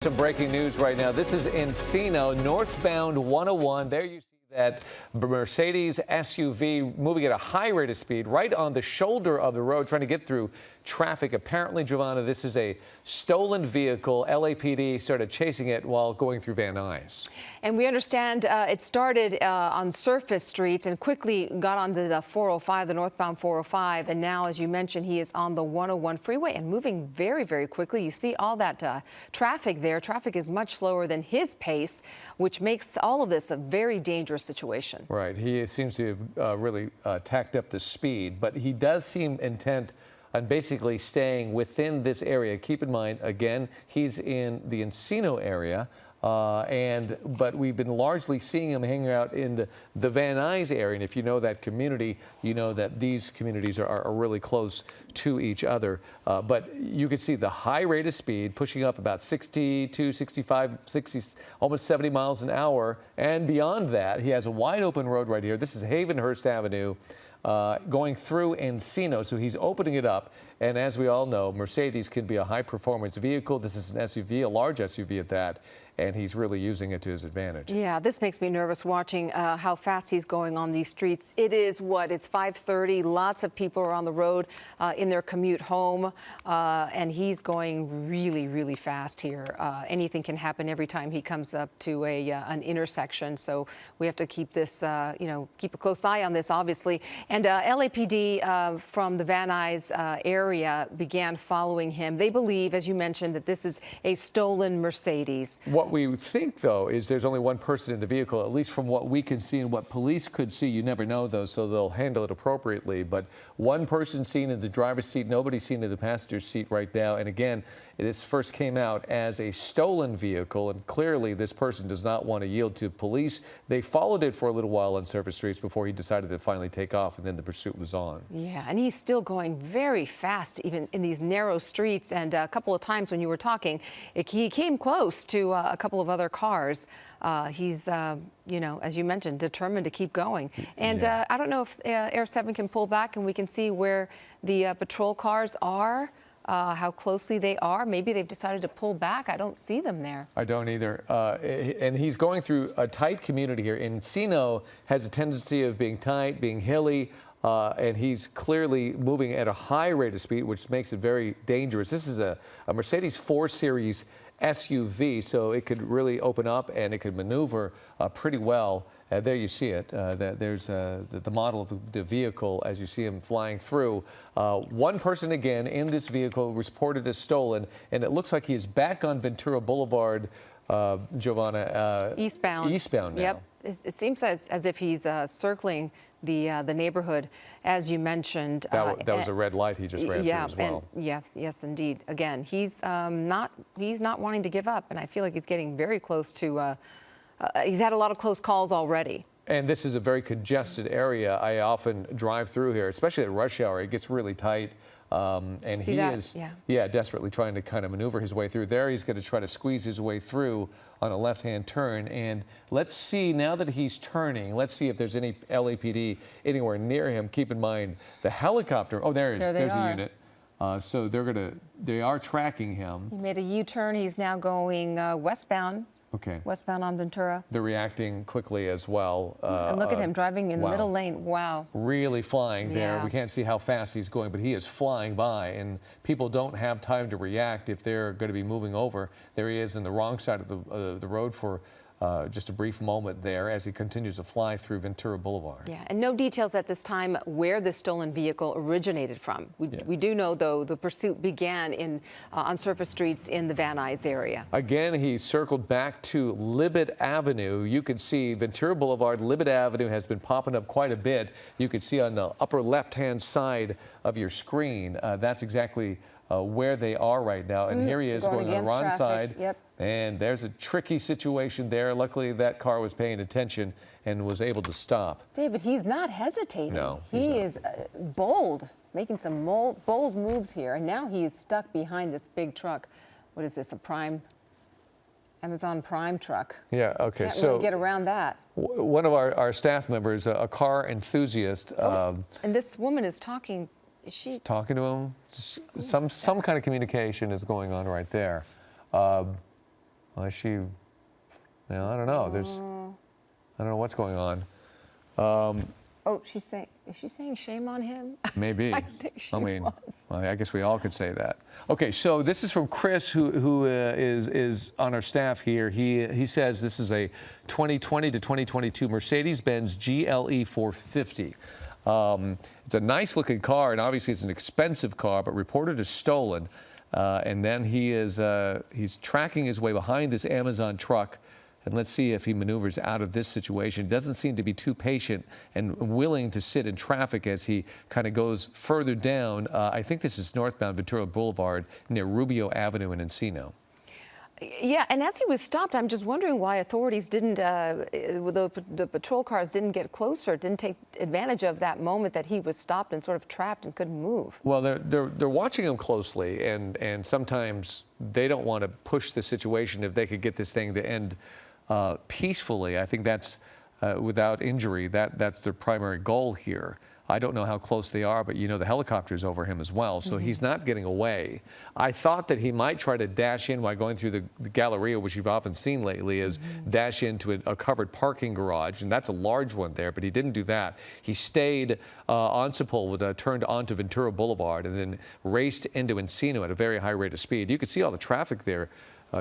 Some breaking news right now. This is Encino, northbound 101. There you see that Mercedes SUV moving at a high rate of speed right on the shoulder of the road, trying to get through traffic. Apparently, Giovanna, this is a stolen vehicle. LAPD started chasing it while going through Van Nuys. And we understand it started on surface streets and quickly got onto the 405, the northbound 405. And now, as you mentioned, he is on the 101 freeway and moving very, very quickly. You see all that traffic there. Traffic is much slower than his pace, which makes all of this a very dangerous situation. Right. He seems to have really tacked up the speed, but he does seem intent on basically staying within this area. Keep in mind, again, he's in the Encino area, but we've been largely seeing him hanging out in the Van Nuys area. And if you know that community, you know that these communities are really close to each other. But you can see the high rate of speed pushing up about 62, 65, 60, almost 70 miles an hour. And beyond that, he has a wide open road right here. This is Havenhurst Avenue. Going through Encino, so he's opening it up. And as we all know, Mercedes can be a high-performance vehicle. This is an SUV, a large SUV at that, and he's really using it to his advantage. Yeah, this makes me nervous watching how fast he's going on these streets. It is it's 5:30. Lots of people are on the road in their commute home, and he's going really, really fast here. Anything can happen every time he comes up to an intersection. So we have to keep this, keep a close eye on this, obviously. And LAPD from the Van Nuys area began following him. They believe, as you mentioned, that this is a stolen Mercedes. What we think, though, is there's only one person in the vehicle, at least from what we can see and what police could see. You never know, though, so they'll handle it appropriately. But one person seen in the driver's seat, nobody seen in the passenger seat right now. And again, this first came out as a stolen vehicle, and clearly this person does not want to yield to police. They followed it for a little while on surface streets before he decided to finally take off, and then the pursuit was on. Yeah, and he's still going very fast, even in these narrow streets. And a couple of times when you were talking, he came close to a couple of other cars. He's, as you mentioned, determined to keep going. And yeah. I don't know if Air 7 can pull back and we can see where the patrol cars are. How closely they are. Maybe they've decided to pull back. I don't see them there. I don't either. And he's going through a tight community here. Encino has a tendency of being tight, being hilly, and he's clearly moving at a high rate of speed, which makes it very dangerous. This is a Mercedes 4 Series SUV, so it could really open up and it could maneuver pretty well. There you see it. There's the model of the vehicle as you see him flying through. One person again in this vehicle reported as stolen, and it looks like he is back on Ventura Boulevard, Giovanna. Eastbound. Eastbound now. Yep. It seems as if he's circling the neighborhood, as you mentioned. That was a red light he just ran through as well. Yes, indeed. Again, he's not wanting to give up, and I feel like he's getting very close to. He's had a lot of close calls already. And this is a very congested area. I often drive through here, especially at rush hour. It gets really tight. And he is desperately trying to kind of maneuver his way through there. He's going to try to squeeze his way through on a left-hand turn. And let's see, now that he's turning, let's see if there's any LAPD anywhere near him. Keep in mind the helicopter. Oh, there's a unit. So they are tracking him. He made a U-turn. He's now going westbound. Okay. Westbound on Ventura. They're reacting quickly as well. And look at him driving in the middle lane. Wow. Really flying there. Yeah. We can't see how fast he's going, but he is flying by, and people don't have time to react if they're going to be moving over. There he is in the wrong side of the road for just a brief moment there as he continues to fly through Ventura Boulevard. Yeah, and no details at this time where the stolen vehicle originated from. We do know, though, the pursuit began on surface streets in the Van Nuys area. Again, he circled back to Libet Avenue. You can see Ventura Boulevard, Libet Avenue has been popping up quite a bit. You can see on the upper left-hand side of your screen, that's exactly where they are right now. And here he is going on the wrong side. Yep. And there's a tricky situation there. Luckily, that car was paying attention and was able to stop. David, he's not hesitating. No, he is bold, making some bold moves here. And now he is stuck behind this big truck. What is this, Amazon Prime truck? Yeah, okay. Can't really get around that. One of our staff members, a car enthusiast. And this woman is talking. Is she talking to him? Some kind of communication is going on right there. Is she? Yeah, I don't know. I don't know what's going on. Oh, is she saying shame on him? Maybe. I think she well, I guess we all could say that. Okay, so this is from Chris, who is on our staff here. He says this is a 2020 to 2022 Mercedes-Benz GLE 450. It's a nice-looking car, and obviously it's an expensive car, but reported as stolen. And then he's tracking his way behind this Amazon truck. And let's see if he maneuvers out of this situation. He doesn't seem to be too patient and willing to sit in traffic as he kind of goes further down. I think this is northbound Ventura Boulevard near Rubio Avenue in Encino. Yeah, and as he was stopped, I'm just wondering why authorities didn't, the patrol cars didn't get closer, didn't take advantage of that moment that he was stopped and sort of trapped and couldn't move. Well, they're watching him closely, and sometimes they don't want to push the situation if they could get this thing to end peacefully. I think that's without injury. That's their primary goal here. I don't know how close they are, but you know the helicopter's over him as well, so he's not getting away. I thought that he might try to dash in while going through the Galleria, which you've often seen lately, is dash into a covered parking garage, and that's a large one there, but he didn't do that. He stayed on Sepulveda, turned onto Ventura Boulevard, and then raced into Encino at a very high rate of speed. You could see all the traffic there.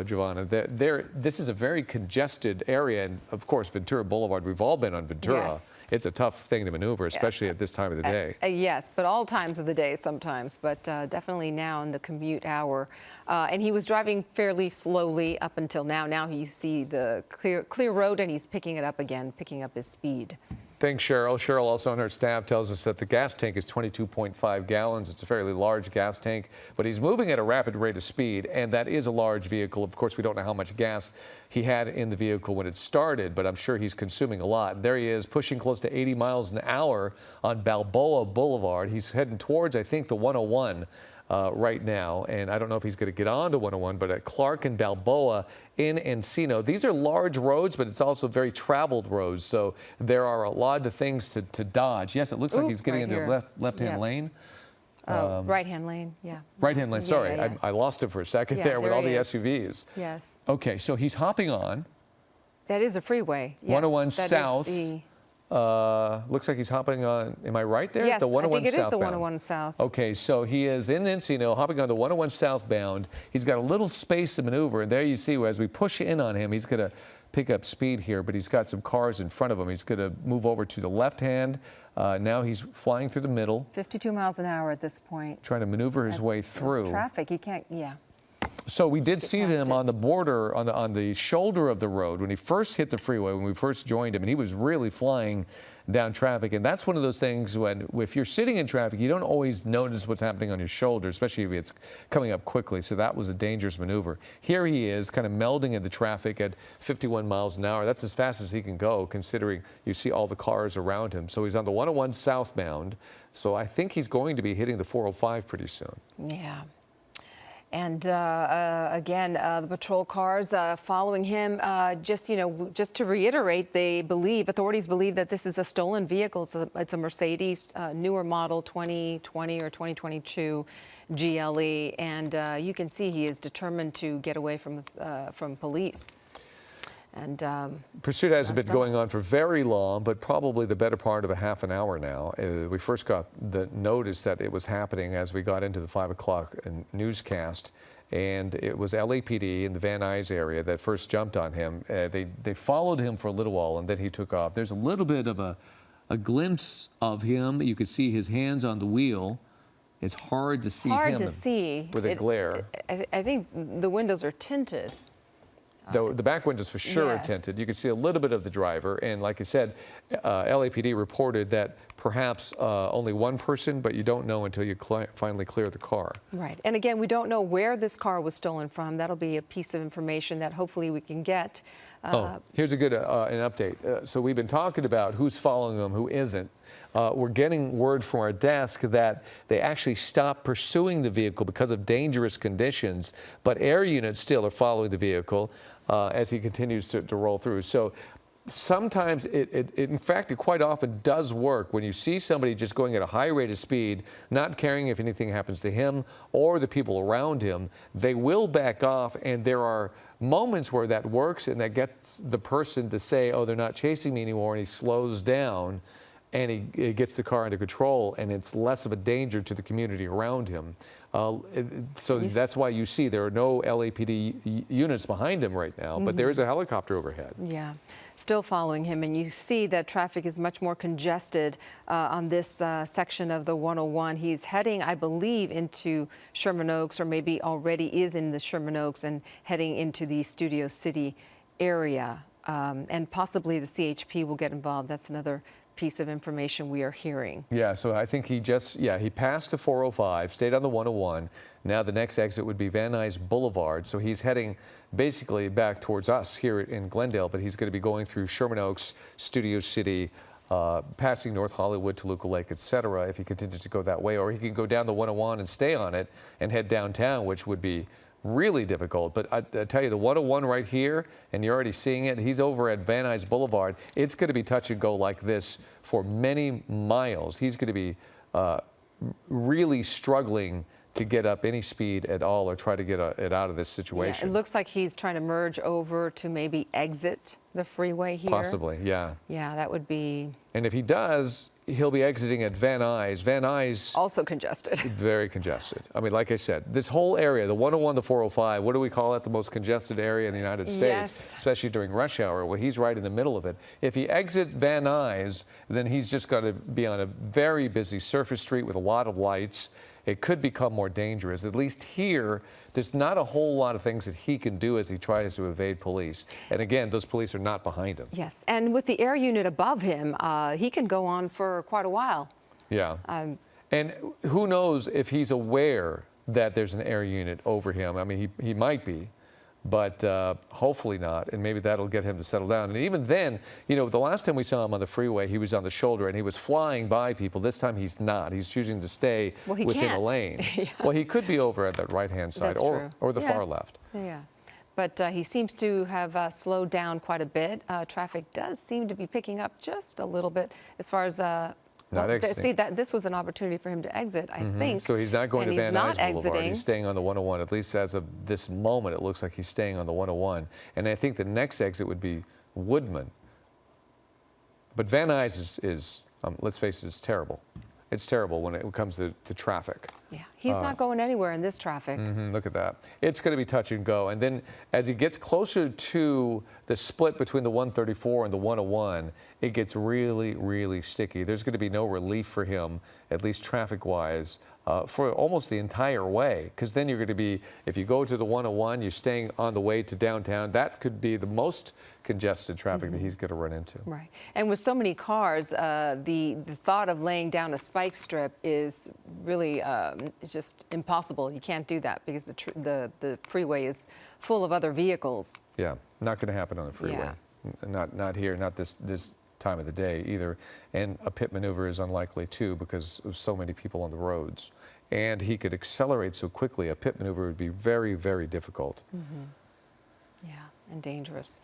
Giovanna, this is a very congested area, and of course Ventura Boulevard, we've all been on Ventura. Yes. It's a tough thing to maneuver, especially at this time of the day. Yes, but all times of the day sometimes, but definitely now in the commute hour. And he was driving fairly slowly up until now. Now you see the clear road, and he's picking it up again, picking up his speed. Thanks, Cheryl. Cheryl, also on her staff, tells us that the gas tank is 22.5 gallons. It's a fairly large gas tank, but he's moving at a rapid rate of speed, and that is a large vehicle. Of course, we don't know how much gas he had in the vehicle when it started, but I'm sure he's consuming a lot. There he is, pushing close to 80 miles an hour on Balboa Boulevard. He's heading towards, I think, the 101. Right now, and I don't know if he's going to get on to 101, but at Clark and Balboa in Encino. These are large roads, but it's also very traveled roads, so there are a lot of things to dodge. Yes, it looks like he's getting into the left-hand lane. Right-hand lane, yeah. Right-hand lane, sorry. Yeah. I lost it for a second there with all the SUVs. Yes. Okay, so he's hopping on. That is a freeway. Yes, 101 South. Looks like he's hopping on, am I right there? Yes, the 101 I think it is the southbound. 101 South. Okay, so he is in Encino, hopping on the 101 southbound. He's got a little space to maneuver, and there you see, as we push in on him, he's going to pick up speed here, but he's got some cars in front of him. He's going to move over to the left hand. Now he's flying through the middle. 52 miles an hour at this point. Trying to maneuver his way through. There's traffic, you can't, So we did see them on the border, on the shoulder of the road when he first hit the freeway, when we first joined him, and he was really flying down traffic. And that's one of those things if you're sitting in traffic, you don't always notice what's happening on your shoulder, especially if it's coming up quickly. So that was a dangerous maneuver. Here he is kind of melding into traffic at 51 miles an hour. That's as fast as he can go, considering you see all the cars around him. So he's on the 101 southbound. So I think he's going to be hitting the 405 pretty soon. Yeah. And again, the patrol cars following him. Just to reiterate, authorities believe that this is a stolen vehicle. It's a Mercedes, newer model, 2020 or 2022 GLE, and you can see he is determined to get away from police. And pursuit hasn't been going on for very long, but probably the better part of a half an hour now. We first got the notice that it was happening as we got into the 5 o'clock newscast, and it was LAPD in the Van Nuys area that first jumped on him. They followed him for a little while, and then he took off. There's a little bit of a glimpse of him. You could see his hands on the wheel. It's hard to see him with a glare. I think the windows are tinted. The back windows for sure are tinted. You can see a little bit of the driver. And like I said, LAPD reported that perhaps only one person, but you don't know until you finally clear the car. Right. And again, we don't know where this car was stolen from. That'll be a piece of information that hopefully we can get. Here's a good an update. So we've been talking about who's following them, who isn't. We're getting word from our desk that they actually stopped pursuing the vehicle because of dangerous conditions, but air units still are following the vehicle as he continues to roll through. So sometimes in fact, it quite often does work when you see somebody just going at a high rate of speed, not caring if anything happens to him or the people around him. They will back off, and there are moments where that works and that gets the person to say, oh, they're not chasing me anymore, and he slows down and he gets the car under control, and it's less of a danger to the community around him. So that's why you see there are no LAPD units behind him right now, but there is a helicopter overhead. Yeah, still following him, and you see that traffic is much more congested on this section of the 101. He's heading, I believe, into Sherman Oaks, or maybe already is in the Sherman Oaks and heading into the Studio City area. And possibly the CHP will get involved. That's another piece of information we are hearing. Yeah, so I think he passed the 405, stayed on the 101. Now the next exit would be Van Nuys Boulevard. So he's heading basically back towards us here in Glendale, but he's going to be going through Sherman Oaks, Studio City, passing North Hollywood, Toluca Lake, etc. if he continues to go that way. Or he can go down the 101 and stay on it and head downtown, which would be really difficult. But I tell you, the 101 right here, and you're already seeing it, he's over at Van Nuys Boulevard. It's going to be touch and go like this for many miles. He's going to be really struggling to get up any speed at all or try to get it out of this situation. Yeah, it looks like he's trying to merge over to maybe exit the freeway here. Possibly, yeah. Yeah, that would be... And if he does, he'll be exiting at Van Nuys. Van Nuys... also congested. Very congested. I mean, like I said, this whole area, the 101, the 405, what do we call it? The most congested area in the United States, yes, especially during rush hour. Well, he's right in the middle of it. If he exits Van Nuys, then he's just got to be on a very busy surface street with a lot of lights. It could become more dangerous. At least here, there's not a whole lot of things that he can do as he tries to evade police. And again, those police are not behind him. Yes, and with the air unit above him, he can go on for quite a while. Yeah. And who knows if he's aware that there's an air unit over him. I mean, he might be, but hopefully not, and maybe that'll get him to settle down. And even then, you know, the last time we saw him on the freeway, he was on the shoulder and he was flying by people. This time he's not. He's choosing to stay within a lane. Yeah. Well, he could be over at that right-hand side or the far left. Yeah. But he seems to have slowed down quite a bit. Traffic does seem to be picking up just a little bit as far as not exiting. See, that this was an opportunity for him to exit, I think. So he's not going to Van Nuys Boulevard. Exiting. He's staying on the 101. At least as of this moment, it looks like he's staying on the 101. And I think the next exit would be Woodman. But Van Nuys is let's face it, it's terrible. It's terrible when it comes to traffic. Yeah, he's not going anywhere in this traffic. Look at that. It's going to be touch and go. And then as he gets closer to the split between the 134 and the 101, it gets really, really sticky. There's going to be no relief for him, at least traffic-wise, for almost the entire way. Because then you're going to be, if you go to the 101, you're staying on the way to downtown. That could be the most congested traffic that he's going to run into. Right. And with so many cars, the thought of laying down a spike strip is really it's just impossible. You can't do that because the freeway is full of other vehicles. Yeah, not going to happen on the freeway. Yeah. Not here, not this time of the day either. And a pit maneuver is unlikely too because of so many people on the roads. And he could accelerate so quickly, a pit maneuver would be very, very difficult. Yeah, and dangerous.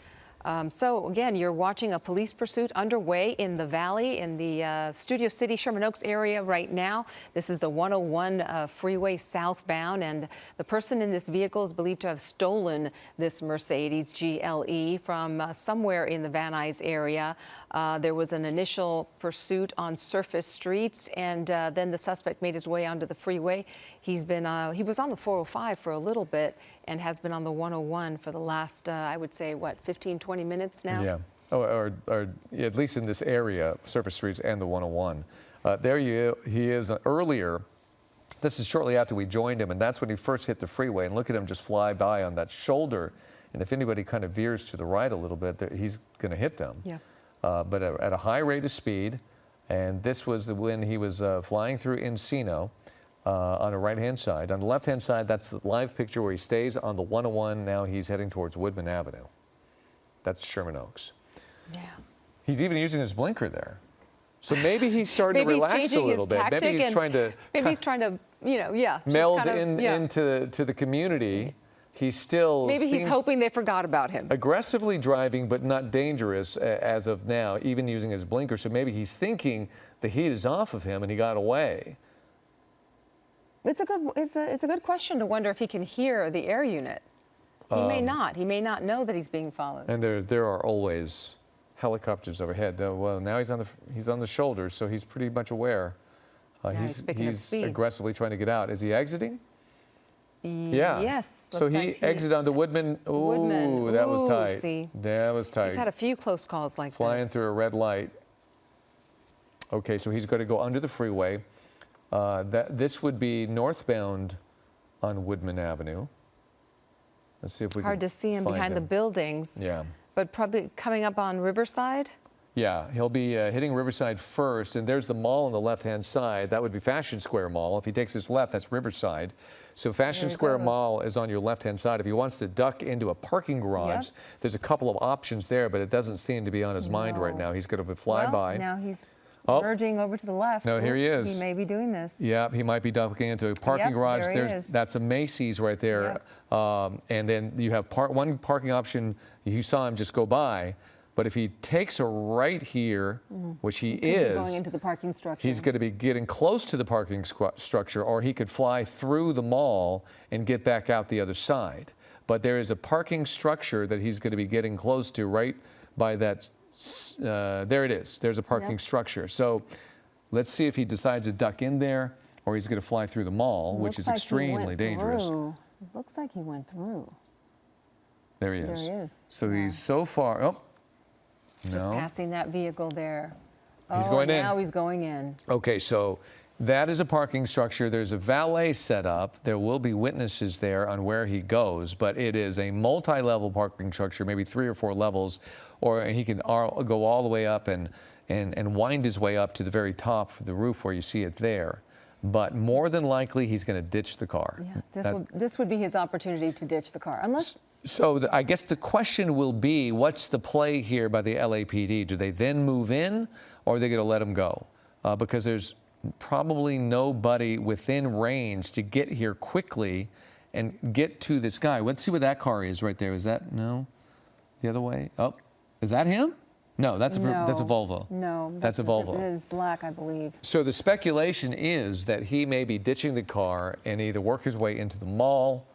So again, you're watching a police pursuit underway in the valley, in the Studio City, Sherman Oaks area right now. This is the 101 freeway southbound, and the person in this vehicle is believed to have stolen this Mercedes GLE from somewhere in the Van Nuys area. There was an initial pursuit on surface streets, and then the suspect made his way onto the freeway. He was on the 405 for a little bit and has been on the 101 for the last, I would say, what, 15, 20 minutes now? Yeah, or at least in this area, surface streets and the 101. There he is earlier. This is shortly after we joined him, and that's when he first hit the freeway. And look at him just fly by on that shoulder. And if anybody kind of veers to the right a little bit, he's going to hit them. Yeah. But at a high rate of speed. And this was when he was flying through Encino. On the right-hand side. On the left-hand side, that's the live picture where he stays on the 101. Now he's heading towards Woodman Avenue. That's Sherman Oaks. Yeah. He's even using his blinker there. So maybe he's starting to relax a little bit. Maybe he's trying to, you know, meld into the community he still Maybe he's seems hoping they forgot about him. aggressively driving, but not dangerous as of now, even using his blinker. So maybe he's thinking the heat is off of him and he got away. It's a good question to wonder if he can hear the air unit. He may not. He may not know that he's being followed. And there are always helicopters overhead. Well, now he's on the shoulders, so he's pretty much aware. He's aggressively trying to get out. Is he exiting? Yeah. Yes. So he exited onto Woodman. Ooh, that was tight. See, that was tight. he's had a few close calls like Flying this. through a red light. Okay, so he's going to go under the freeway. This would be northbound on Woodman Avenue. Let's see if we can Hard to see him find behind the him. buildings. Yeah. But probably coming up on Riverside. Yeah, he'll be hitting Riverside first, and there's the mall on the left-hand side. That would be Fashion Square Mall. If he takes his left, that's Riverside. So Fashion Square Mall is on your left-hand side. If he wants to duck into a parking garage, there's a couple of options there, but it doesn't seem to be on his mind right now. He's going to fly by. Now he's merging over to the left. No, here he is. He may be doing this. Yeah, he might be ducking into a parking garage. There he is. That's a Macy's right there. And then you have one parking option. You saw him just go by. But if he takes a right here, which he is, going into the parking structure. He's going to be getting close to the parking structure, or he could fly through the mall and get back out the other side. But there is a parking structure that he's going to be getting close to right by that. There it is. There's a parking structure. So let's see if he decides to duck in there, or he's going to fly through the mall, which is extremely dangerous. It looks like he went through. There he is. There he is. So he's so far. Oh, Just no. passing that vehicle there. He's going in. Now he's going in. Okay, so that is a parking structure. There's a valet set up. There will be witnesses there on where he goes, but it is a multi-level parking structure, maybe 3 or 4 levels, or he can go all the way up and wind his way up to the very top of the roof where you see it there. But more than likely, he's going to ditch the car. Yeah, this would be his opportunity to ditch the car, unless. So I guess the question will be, what's the play here by the LAPD? Do they then move in, or are they going to let him go? Because there's probably nobody within range to get here quickly and get to this guy. Let's see what that car is right there. Is that, no? The other way? Oh, is that him? No, that's a Volvo. No, that's a Volvo. It is black, I believe. So the speculation is that he may be ditching the car and either work his way into the mall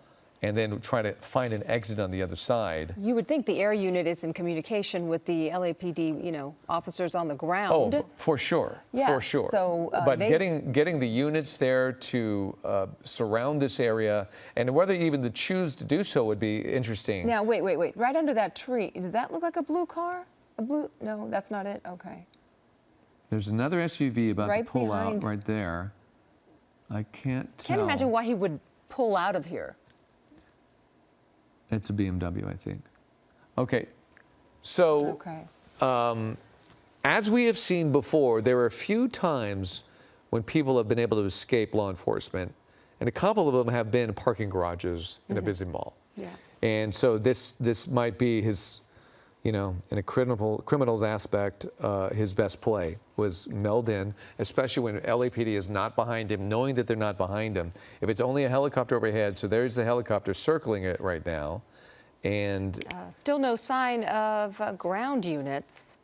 and then try to find an exit on the other side. You would think the air unit is in communication with the LAPD, officers on the ground. Oh, for sure, for sure. So, but getting the units there to surround this area, and whether even to choose to do so would be interesting. Now, wait. Right under that tree, does that look like a blue car? A blue? No, that's not it. Okay. There's another SUV about to pull out behind. right there. I can't tell. Can't imagine why he would pull out of here. It's a BMW, I think. Okay, so as we have seen before, there are a few times when people have been able to escape law enforcement, and a couple of them have been parking garages in a busy mall. Yeah. And so this might be his, in a criminal's aspect, his best play was meld in, especially when LAPD is not behind him, knowing that they're not behind him. If it's only a helicopter overhead, so there's the helicopter circling it right now, and still no sign of ground units,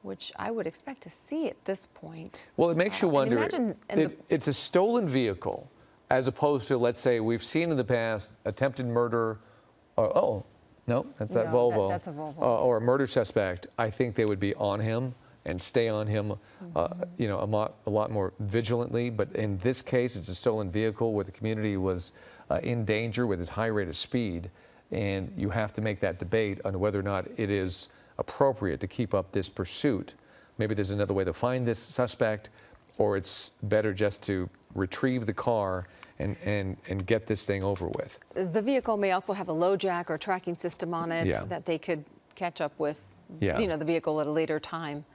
which I would expect to see at this point. Well, it makes you wonder. It's a stolen vehicle, as opposed to, let's say, we've seen in the past attempted murder. No, that's that Volvo. That's a Volvo. Or a murder suspect. I think they would be on him and stay on him, a lot more vigilantly. But in this case, it's a stolen vehicle where the community was in danger with its high rate of speed. And you have to make that debate on whether or not it is appropriate to keep up this pursuit. Maybe there's another way to find this suspect, or it's better just to retrieve the car and get this thing over with. The vehicle may also have a low jack or tracking system on it that they could catch up with, the vehicle at a later time.